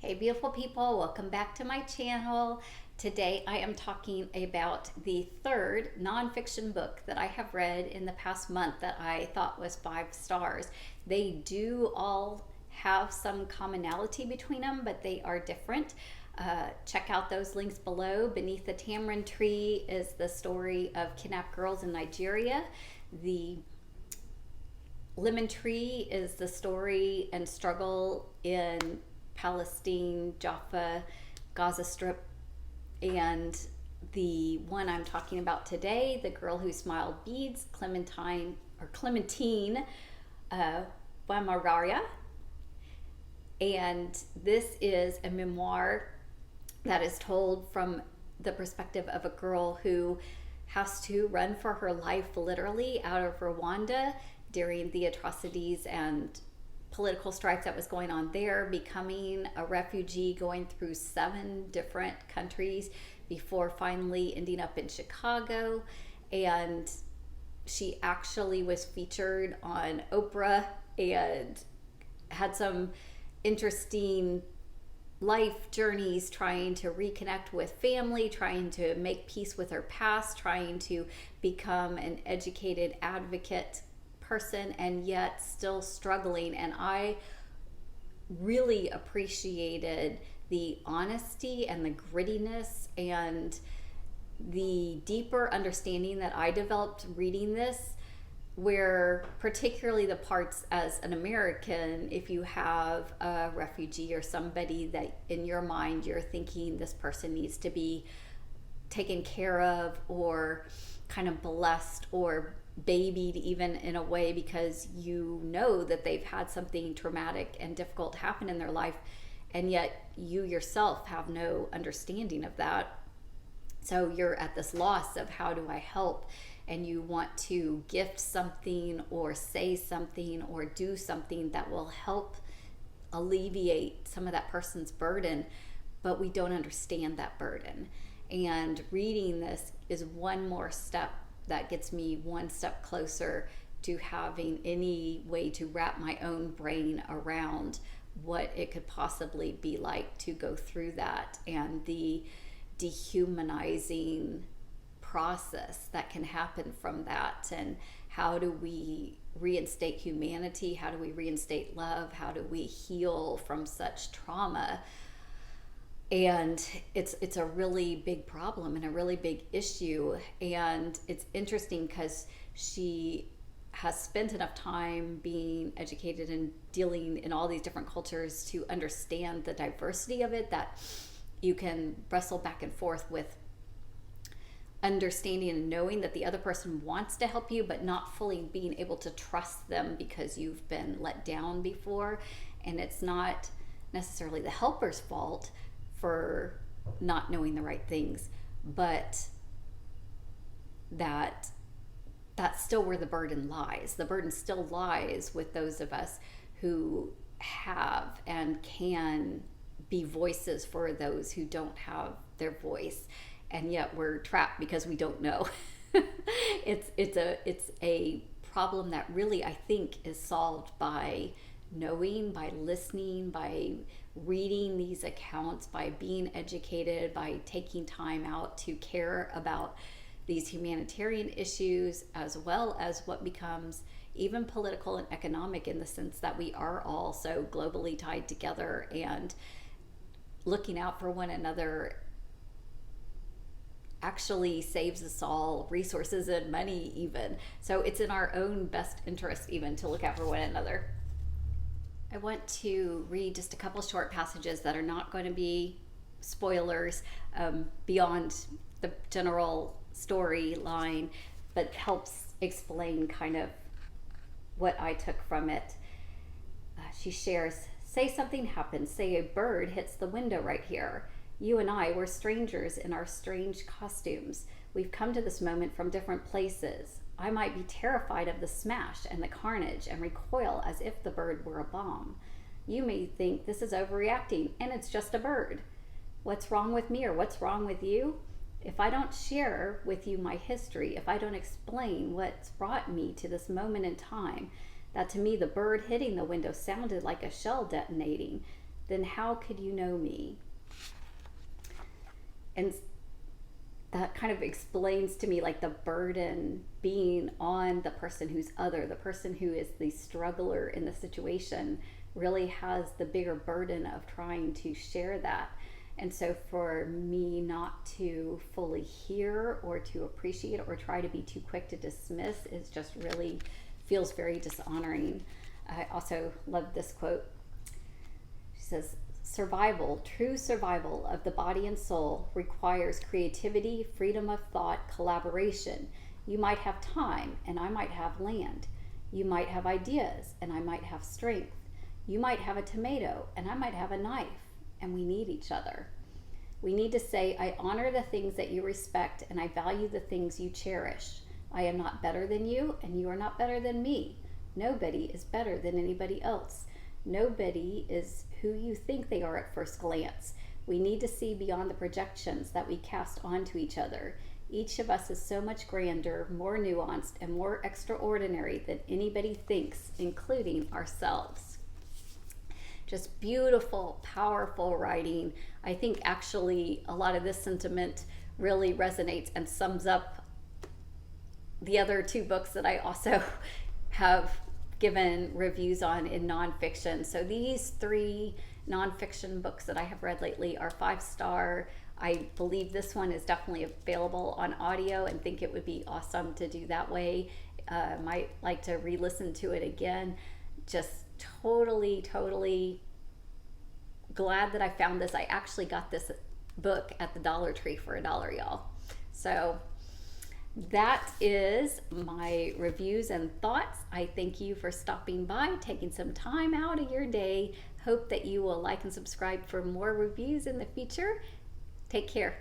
Hey beautiful people, welcome back to my channel. Today I am talking about the third nonfiction book that I have read in the past month that I thought was 5 stars. They do all have some commonality between them, but they are different. Check out those links below. Beneath the Tamarind Tree is the story of kidnapped girls in Nigeria. The Lemon Tree is the story and struggle in Palestine, Jaffa, Gaza Strip, and the one I'm talking about today, The Girl Who Smiled Beads, Clementine, Wamariya. And this is a memoir that is told from the perspective of a girl who has to run for her life literally out of Rwanda during the atrocities and political strife that was going on there, becoming a refugee, going through 7 different countries before finally ending up in Chicago. And she actually was featured on Oprah and had some interesting life journeys, trying to reconnect with family, trying to make peace with her past, trying to become an educated advocate person, and yet still struggling. And I really appreciated the honesty and the grittiness and the deeper understanding that I developed reading this, where particularly the parts as an American, if you have a refugee or somebody that in your mind you're thinking this person needs to be taken care of or kind of blessed or babied even in a way, because you know that they've had something traumatic and difficult happen in their life, and yet you yourself have no understanding of that. So you're at this loss of how do I help, and you want to gift something or say something or do something that will help alleviate some of that person's burden, but we don't understand that burden. And reading this is one more step that gets me one step closer to having any way to wrap my own brain around what it could possibly be like to go through that, and the dehumanizing process that can happen from that. And how do we reinstate humanity? How do we reinstate love? How do we heal from such trauma? And it's a really big problem and a really big issue. And it's interesting because she has spent enough time being educated and dealing in all these different cultures to understand the diversity of it, that you can wrestle back and forth with understanding and knowing that the other person wants to help you, but not fully being able to trust them because you've been let down before. And it's not necessarily the helper's fault for not knowing the right things, but that's still where the burden lies. The burden still lies with those of us who have and can be voices for those who don't have their voice, and yet we're trapped because we don't know. It's a problem that really, I think, is solved by knowing, by listening, by reading these accounts, by being educated, by taking time out to care about these humanitarian issues, as well as what becomes even political and economic, in the sense that we are all so globally tied together, and looking out for one another actually saves us all resources and money even. So it's in our own best interest even to look out for one another. I want to read just a couple short passages that are not going to be spoilers beyond the general storyline, but helps explain kind of what I took from it. She shares, "Say something happened. Say a bird hits the window right here. You and I were strangers in our strange costumes. We've come to this moment from different places. I might be terrified of the smash and the carnage and recoil as if the bird were a bomb. You may think this is overreacting and it's just a bird. What's wrong with me, or what's wrong with you? If I don't share with you my history, if I don't explain what's brought me to this moment in time, that to me the bird hitting the window sounded like a shell detonating, then how could you know me? And that kind of explains to me like the burden being on the person who's other, the person who is the struggler in the situation really has the bigger burden of trying to share that. And so for me not to fully hear or to appreciate or try to be too quick to dismiss is just really feels very dishonoring. I also love this quote. She says, true survival of the body and soul requires creativity, freedom of thought, collaboration. You might have time and I might have land. You might have ideas and I might have strength. You might have a tomato and I might have a knife. And we need each other. We need to say, I honor the things that you respect and I value the things you cherish. I am not better than you and you are not better than me. Nobody is better than anybody else. Nobody is who you think they are at first glance. We need to see beyond the projections that we cast onto each other. Each of us is so much grander, more nuanced, and more extraordinary than anybody thinks, including ourselves. Just beautiful, powerful writing. I think actually a lot of this sentiment really resonates and sums up the other two books that I also have given reviews on in nonfiction. So these 3 nonfiction books that I have read lately are 5-star. I believe this one is definitely available on audio and think it would be awesome to do that way. Might like to re-listen to it again. Just totally glad that I found this. I actually got this book at the Dollar Tree for $1, y'all. So that is my reviews and thoughts. I thank you for stopping by, taking some time out of your day. Hope that you will like and subscribe for more reviews in the future. Take care.